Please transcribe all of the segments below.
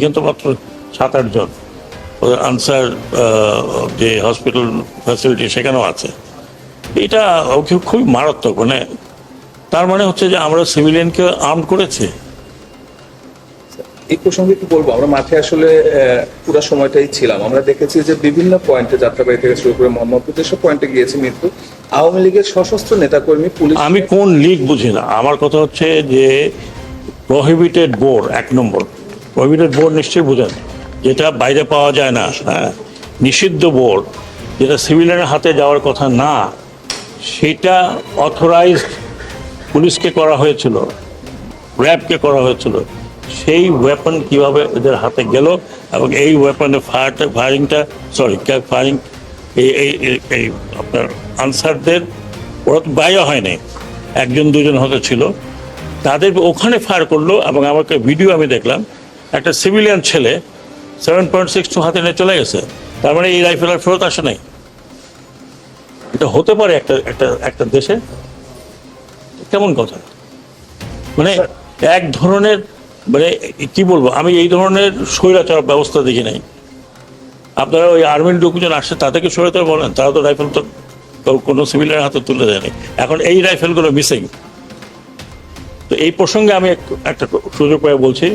কিন্তু মাত্র 7-8 জন। আনসার যে হসপিটাল ফ্যাসিলিটি সেখানেও আছে। এটা খুবই মারাত্মক। মানে তার মানে হচ্ছে যে আমরা সিভিলিয়ানকে আর্ম করেছি। এই প্রসঙ্গে কি বলবো, আমরা মাঠে আসলে পুরো সময়টাই ছিলাম। আমরা দেখেছি যে বিভিন্ন পয়েন্টে, যাত্রাবাড়ি থেকে শুরু করে মোহাম্মদপুর যেসব পয়েন্টে গিয়েছে মৃত্যু, আওয়ামী লীগের সশস্ত্র নেতাকর্মী, পুলিশ। আমি কোন লীগ বুঝি না। আমার কথা হচ্ছে যে প্রহিবিটেড বোর্ড, 1 নম্বর প্রহিবিটেড বোর্ড নিশ্চয়ই বুঝেন, যেটা বাইরে পাওয়া যায় না। হ্যাঁ, নিষিদ্ধ বোর্ড, যেটা সিভিলিয়ানের হাতে যাওয়ার কথা না, সেটা অথরাইজড পুলিশকে করা হয়েছিল, র্যাবকে করা হয়েছিল। সেই ওয়েপন কিভাবে এদের হাতে গেল এবং এই ওয়েপনের ফায়ারিং এই আপনার আনসারদের, ওরা তো বাইরে হয়নি, 1-2 জন হয়তো ছিল, তাদের ওখানে ফায়ার করলো। এবং আমাকে ভিডিও আমি দেখলাম, একটা সিভিলিয়ান ছেলে 7.62 হাতে নিয়ে চলে গেছে। তার মানে এই রাইফেল আর ফেরত আসে নাই। এটা হতে পারে একটা দেশে? কেমন কথা! মানে এক ধরনের, মানে কি বলবো, আমি এই ধরনের স্বৈরাচার ব্যবস্থা দেখি নাই। আপনারা ওই আর্মির লোকজন আসছে, তাদেরকে স্বৈরাচার বলেন? তারা তো রাইফেল তো কোনো সিভিলিয়ানের হাতে তুলে দেয়নি। এখন এই রাইফেলগুলো মিসিং। তো এই প্রসঙ্গে আমি একটা সুযোগ পেয়ে বলছি,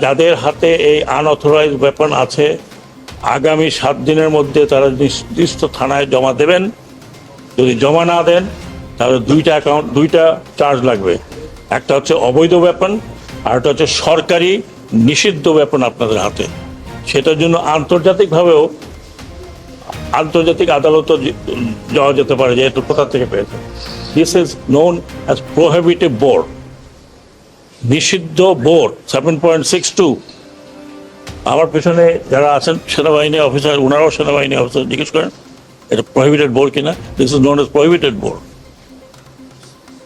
যাদের হাতে এই আনঅথরাইজড ওয়েপন আছে, আগামী 7 দিনের মধ্যে তারা নির্দিষ্ট থানায় জমা দেবেন। যদি জমা না দেন তাহলে 2টা চার্জ লাগবে। একটা হচ্ছে অবৈধ ওয়েপন, আর একটা হচ্ছে সরকারি নিষিদ্ধ ওয়েপন আপনাদের হাতে। সেটার জন্য আন্তর্জাতিক আদালতও যাওয়া যেতে পারে, যে একটু কোথা থেকে পেয়েছে। This is known as prohibited board, নিষিদ্ধ বোর্ড 7.62। আমার পেছনে যারা আছেন সেনাবাহিনী অফিসার, ওনারাও সেনাবাহিনী অফিসার, জিজ্ঞেস করেন এটা প্রোহিবিটেড বোর্ড কিনা। This is known as prohibited board.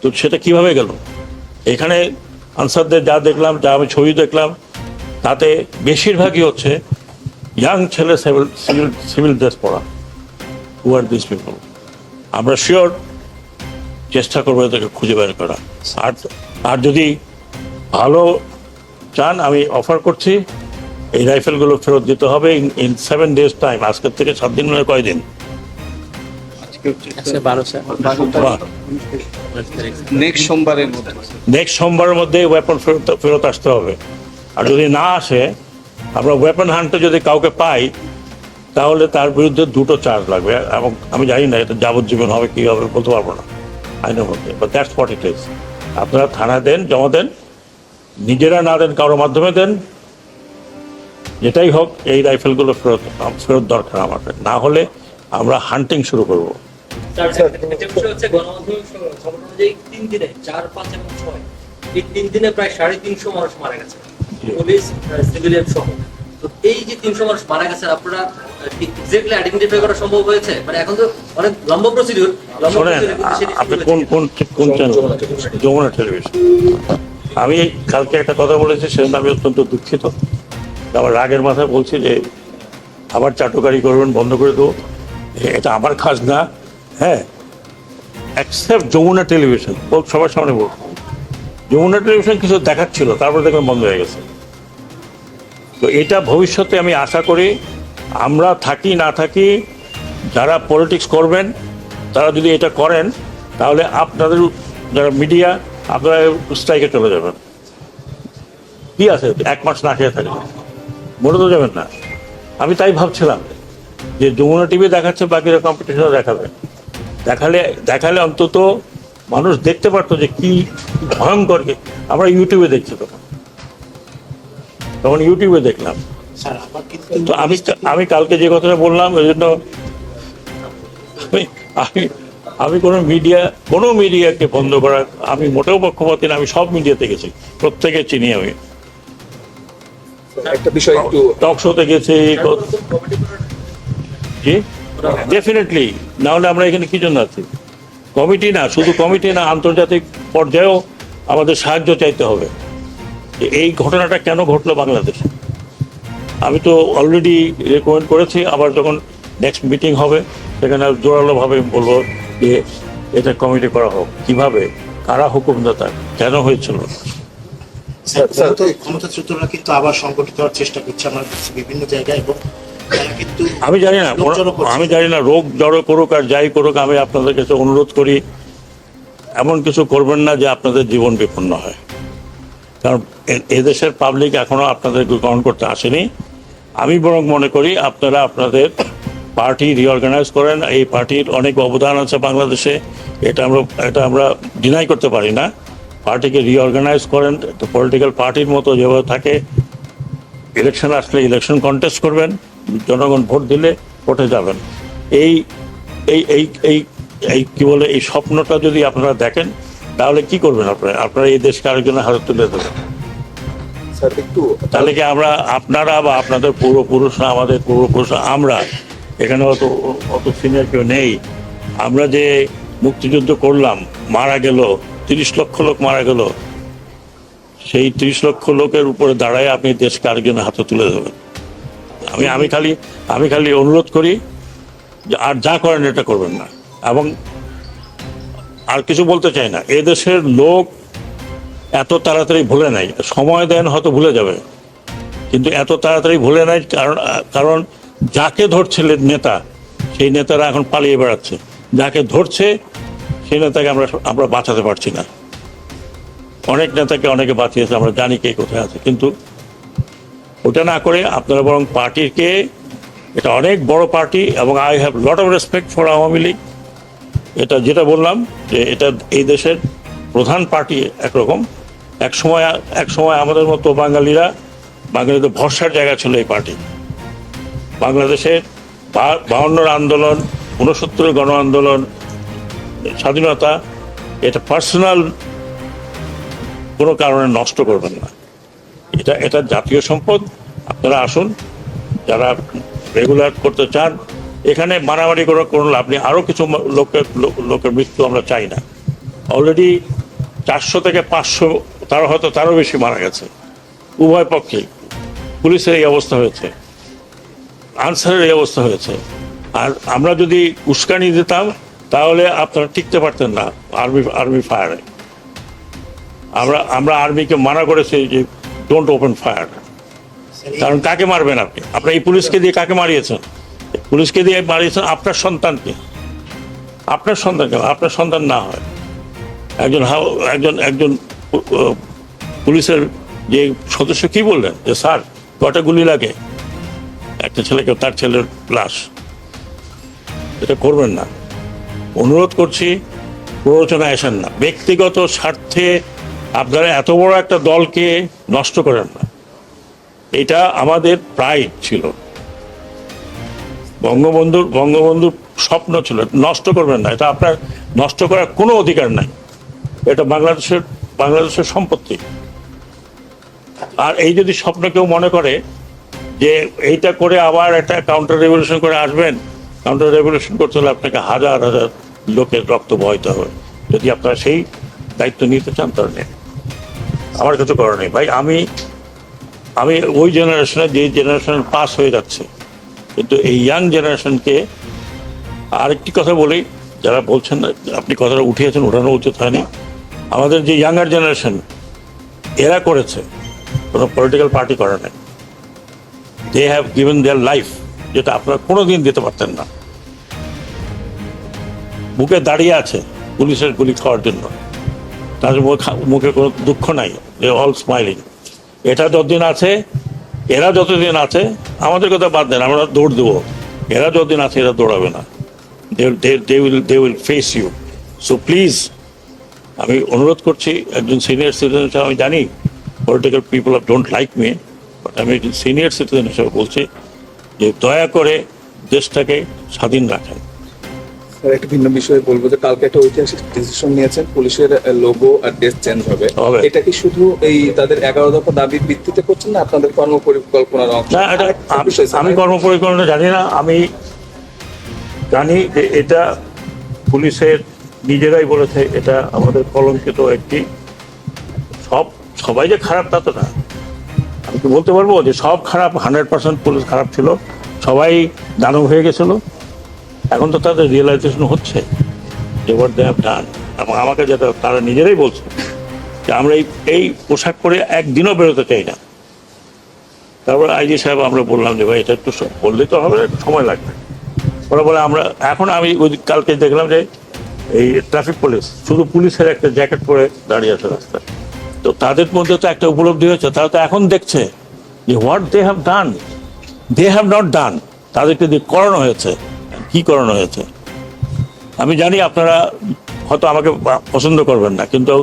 তো সেটা কিভাবে গেল? এখানে আনসারদের যা দেখলাম, যা আমি ছবি দেখলাম, তাতে বেশিরভাগই হচ্ছে ইয়াং ছেলে, সিভিল ড্রেস পরা। হু আর দিস পিপল? আমরা শিওর চেষ্টা করবো এদেরকে খুঁজে বের করা। আর যদি ভালো চান, আমি অফার করছি, এই রাইফেলগুলো ফেরত দিতে হবে ইন 7 days টাইম। আজকের থেকে 7 দিন মানে কয়দিন? নেক্সট সোমবারের মধ্যে ওয়েপন ফেরত আসতে হবে। আর যদি না আসে, আমরা ওয়েপন হান্টে যদি কাউকে পাই, তাহলে তার বিরুদ্ধে 2টো চার্জ লাগবে। এবং আমি জানি না এটা যাবজ্জীবন হবে কি হবে বলতে পারবো না আইনের মধ্যে, but that's what it is. আপনারা থানায় দেন, জমা দেন, নিজেরা না দেন কারোর মাধ্যমে দেন, যেটাই হোক এই রাইফেলগুলো ফেরত দরকার আমাদের। না হলে আমরা হান্টিং শুরু করবো। প্রায় 350 মানুষ মারা গেছে, পুলিশ, সিভিলিয়ান সহ। তো এই যে 300 মানুষ মারা গেছে, আপনারা এক্স্যাক্টলি আইডেন্টিফাই করা সম্ভব হয়েছে? মানে এখন তো অনেক লম্বা প্রসিডিউর। আপনি কোন যমুনা টেলিভিশন? আমি কালকে একটা কথা বলেছি, সেজন্য আমি অত্যন্ত দুঃখিত। আমার রাগের মাথায় বলছি যে আবার চাটুকারি করবেন, বন্ধ করে দেবো। এটা আমার কাজ না। হ্যাঁ, অ্যাকসেপ্ট যমুনা টেলিভিশন, সবার সামনে বলব, যমুনা টেলিভিশন কিছু দেখাচ্ছিল, তারপরে দেখলাম বন্ধ হয়ে গেছে। তো এটা ভবিষ্যতে আমি আশা করি, আমরা থাকি না থাকি, যারা পলিটিক্স করবেন তারা যদি এটা করেন, তাহলে আপনাদের যারা মিডিয়া, আপনারা স্ট্রাইকে চলে যাবেন। কি আছে 1 মাস না খেয়ে থাকবে? মরে তো যাবেন না। আমি তাই ভাবছিলাম যে যমুনা টিভি দেখাচ্ছে, বাকিরা কম্পিটিশনে দেখালে অন্তত মানুষ দেখতে পারতো যে কি ভয়ঙ্কর। আমরা ইউটিউবে দেখছি, তখন ইউটিউবে দেখলাম। তো আমি কালকে যে কথাটা বললাম, ওই জন্য আমি কোনো মিডিয়াকে বন্ধ করা, আমি মোটেও পক্ষপাতী না। আমি সব মিডিয়াতে গেছি, প্রত্যেকে চিনি। আমি একটা বিষয় একটু টক শোতে গেছি। জি, ডেফিনেটলি। না হলে আমরা এখানে কি জন্য আছি? কমিটি না, শুধু কমিটি না, আন্তর্জাতিক পর্যায়েও আমাদের সাহায্য চাইতে হবে। এই ঘটনাটা কেন ঘটলো বাংলাদেশে? আমি তো অলরেডি রেকমেন্ড করেছি, আবার যখন নেক্সট মিটিং হবে সেখানে জোরালোভাবে বলবো যে এটা কমিটি করা হোক। কিভাবে, কারা হুকুমদাতা, কেন হয়েছিল। স্যার, ক্ষমতাচ্যুতরা কিন্তু আবার সংগঠিত হওয়ার চেষ্টা করছে আমরা দেখছি বিভিন্ন জায়গায়, এবং তারা কিন্তু আমি জানি না লোক জড়ো করছে। আমি জানি না রোগ জড়ো করুক আর যাই করুক, আমি আপনাদের কাছে অনুরোধ করি এমন কিছু করবেন না যে আপনাদের জীবন বিপন্ন হয়। কারণ এদেশের পাবলিক এখনো আপনাদের গ্রহণ করতে আসেনি। আমি বরং মনে করি আপনারা আপনাদের পার্টি রিঅর্গানাইজ করেন। এই পার্টির অনেক অবদান আছে বাংলাদেশে, এটা আমরা ডিনাই করতে পারি না। পার্টিকে রিঅর্গানাইজ করেন, পলিটিক্যাল পার্টির মতো যেভাবে থাকে, ইলেকশন আসলে ইলেকশন কন্টেস্ট করবেন, জনগণ ভোট দিলে ভোটে যাবেন। এই এই এই এই এই কি বলে এই স্বপ্নটা যদি আপনারা দেখেন, তাহলে কি করবেন আপনারা এই দেশকে আরেকজনের হাতে তুলে দেবেন। স্যার একটু তাহলে কি আপনারা বা আপনাদের পূর্বপুরুষরা, আমাদের পূর্বপুরুষরা, আমরা এখানে অত সিনিয়র কেউ নেই, আমরা যে মুক্তিযুদ্ধ করলাম, মারা গেল 30 লক্ষ লোক মারা গেল, সেই 30 লক্ষ লোকের উপরে দাঁড়ায় আপনি দেশকে আরেকজনের হাতে তুলে দেবেন। আমি খালি অনুরোধ করি যে আর যা করেন এটা করবেন না। এবং আর কিছু বলতে চাই না, এদেশের লোক এত তাড়াতাড়ি ভুলে নাই। সময় দেন, হয়তো ভুলে যাবে, কিন্তু এত তাড়াতাড়ি ভুলে নাই। কারণ যাকে ধরছিলেন নেতা, সেই নেতারা এখন পালিয়ে বেড়াচ্ছে। যাকে ধরছে সেই নেতাকে আমরা বাঁচাতে পারছি না। অনেক নেতাকে অনেকে বাঁচিয়েছে, আমরা জানি কে কোথায় আছে। কিন্তু ওটা না করে আপনারা বরং পার্টিকে, এটা অনেক বড় পার্টি, এবং I have lot of respect for Awami League. এটা যেটা বললাম যে এটা এই দেশের প্রধান পার্টি একরকম। এক সময় আমাদের মতো বাঙালিদের ভরসার জায়গা ছিল এই পার্টি। বাংলাদেশের 52 আন্দোলন, 69 গণ আন্দোলন, স্বাধীনতা, এটা পার্সোনাল কোনো কারণে নষ্ট করবেন না। এটা জাতীয় সম্পদ। আপনারা আসুন, যারা রেগুলার করতে চান। এখানে মারামারি করে কোনো লাভ নেই। আরও কিছু লোকের মৃত্যু আমরা চাই না। অলরেডি 400 থেকে 500, তারও বেশি মারা গেছে উভয় পক্ষে। পুলিশের এই অবস্থা হয়েছে, আনসারের এই অবস্থা হয়েছে। আর আমরা যদি উস্কানি দিতাম তাহলে আপনারা টিকতে পারতেন না আর্মি ফায়ারে। আমরা আর্মিকে মানা করেছি যে ডোন্ট ওপেন ফায়ার। কারণ কাকে মারবেন আপনি? আপনার এই পুলিশকে দিয়ে কাকে মারিয়েছেন? পুলিশকে দিয়ে মারিয়েছেন আপনার সন্তানকে। আপনার সন্তান না হয় একজন পুলিশের যে সদস্য কি বললেন যে স্যার কটা গুলি লাগে একটা ছেলেকে, তার ছেলের লাশ। এটা করবেন না, অনুরোধ করছি। প্ররোচনায় আসেন না, ব্যক্তিগত স্বার্থে আপনারা এত বড় একটা দলকে নষ্ট করেন না। এটা আমাদের প্রাইড ছিল, বঙ্গবন্ধুর স্বপ্ন ছিল। নষ্ট করবেন না, এটা আপনার নষ্ট করার কোনো অধিকার নাই। এটা বাংলাদেশের সম্পত্তি। আর এই যদি স্বপ্ন কেউ মনে করে যে এইটা করে আবার একটা কাউন্টার রেভলিউশন করে আসবেন, কাউন্টার রেভলিউশন করতে হলে আপনাকে হাজার হাজার লোকের রক্ত বহাইতে হবে। যদি আপনারা সেই দায়িত্ব নিতে চান তাহলে নেন। আমার কিছু করার নেই ভাই। আমি ওই জেনারেশনে, যে জেনারেশন পাস হয়ে যাচ্ছে, কিন্তু এই ইয়াং জেনারেশনকে আরেকটি কথা বলি, যারা বলছেন আপনি কথাটা উঠিয়েছেন, ওঠানো উচিত হয়নি। আমাদের যে ইয়াঙ্গার জেনারেশন, এরা করেছে, কোনো পলিটিক্যাল পার্টি করে নাই। They have given their life, যেটা আপনারা কোনোদিন দিতে পারতেন না। বুকে দাঁড়িয়ে আছে পুলিশের গুলি খাওয়ার জন্য, তাদের মুখে কোনো দুঃখ নাই, দে অল স্মাইলিং। এরা যতদিন আছে, আমাদের কথা বাদ দেন, আমরা দৌড় দেবো। এরা যতদিন আছে এরা দৌড়াবে না। they will face you. So please, আমি অনুরোধ করছি, একজন সিনিয়র সিটিজেন হিসেবে আমি জানি political people don't like me, but আমি একজন সিনিয়র সিটিজেন হিসেবে বলছি যে দয়া করে দেশটাকে স্বাধীন রাখেন। স্যার একটা ভিন্ন বিষয়ে বলবো যে কালকে একটা ঐতিহাসিক ডিসিশন নিয়েছেন, পুলিশের লোগো আর ড্রেস চেঞ্জ হবে। এটা কি শুধু এই তাদের 11 দফা দাবির ভিত্তিতে করছেন না আপনাদের কর্মপরিকল্পনার অংশ? না, এটা আমি কর্মপরিকল্পনা জানি না। আমি জানি যে এটা পুলিশের নিজেরাই বলেছে এটা আমাদের কলঙ্কিত একটি। সবাই যে খারাপ তা তো না। আমি কি বলতে পারবো যে সব খারাপ? 100% পুলিশ খারাপ ছিল, সবাই দানব হয়ে গেছিল। এখন তো তাদের রিয়েলাইজেশন হচ্ছে যে হোয়াট দে হ্যাভ ডান, এবং আমাকে যেটা তারা নিজেরাই বলছে যে আমরা এই পোশাক পরে একদিনও বেরোতে চাই না। তারপরে আইজি সাহেব আমরা বললাম যে ভাই এটা একটু বললেই তো হবে না, একটু সময় লাগবে। ওরা বলে আমরা এখন আমি ওই কালকে দেখলাম যে এই ট্রাফিক পুলিশ শুধু পুলিশের একটা জ্যাকেট পরে দাঁড়িয়ে আছে রাস্তায়। তো তাদের মধ্যে তো একটা উপলব্ধি হয়েছে, তারা তো এখন দেখছে যে what they have done, they have not done, তাদেরকে দিয়ে করানো হয়েছে, কি করানো হয়েছে। আমি জানি আপনারা হয়তো আমাকে পছন্দ করবেন না, কিন্তু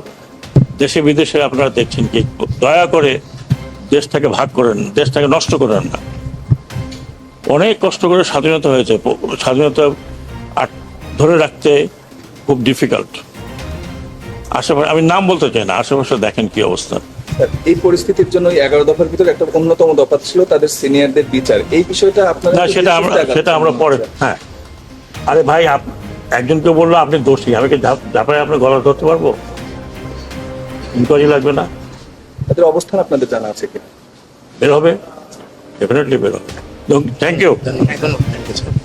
দেশে বিদেশে আপনারা দেখছেন কি, দয়া করে দেশটাকে ভাগ করেন, দেশটাকে নষ্ট করেন না। অনেক কষ্ট করে স্বাধীনতা হয়েছে, স্বাধীনতা ধরে রাখতে খুব ডিফিকাল্ট। আশেপাশে আমি নাম বলতে চাই না, আশেপাশে দেখেন কি অবস্থা। এই পরিস্থিতির জন্য 11 দফার ভিতরে একটা অন্যতম দফা ছিল তাদের সিনিয়রদের বিচার। এই বিষয়টা আপনারা না, সেটা আমরা পরে, হ্যাঁ। আরে ভাই একজনকে বললো আপনি দোষী, আমি কি ঝাঁপায় আপনার গলা ধরতে পারবো? ইনকোয়ারি লাগবে না? তাদের অবস্থান আপনাদের জানা আছে কিনা? বের হবে, ডেফিনেটলি বের হবে। Thank you. ধন্যবাদ।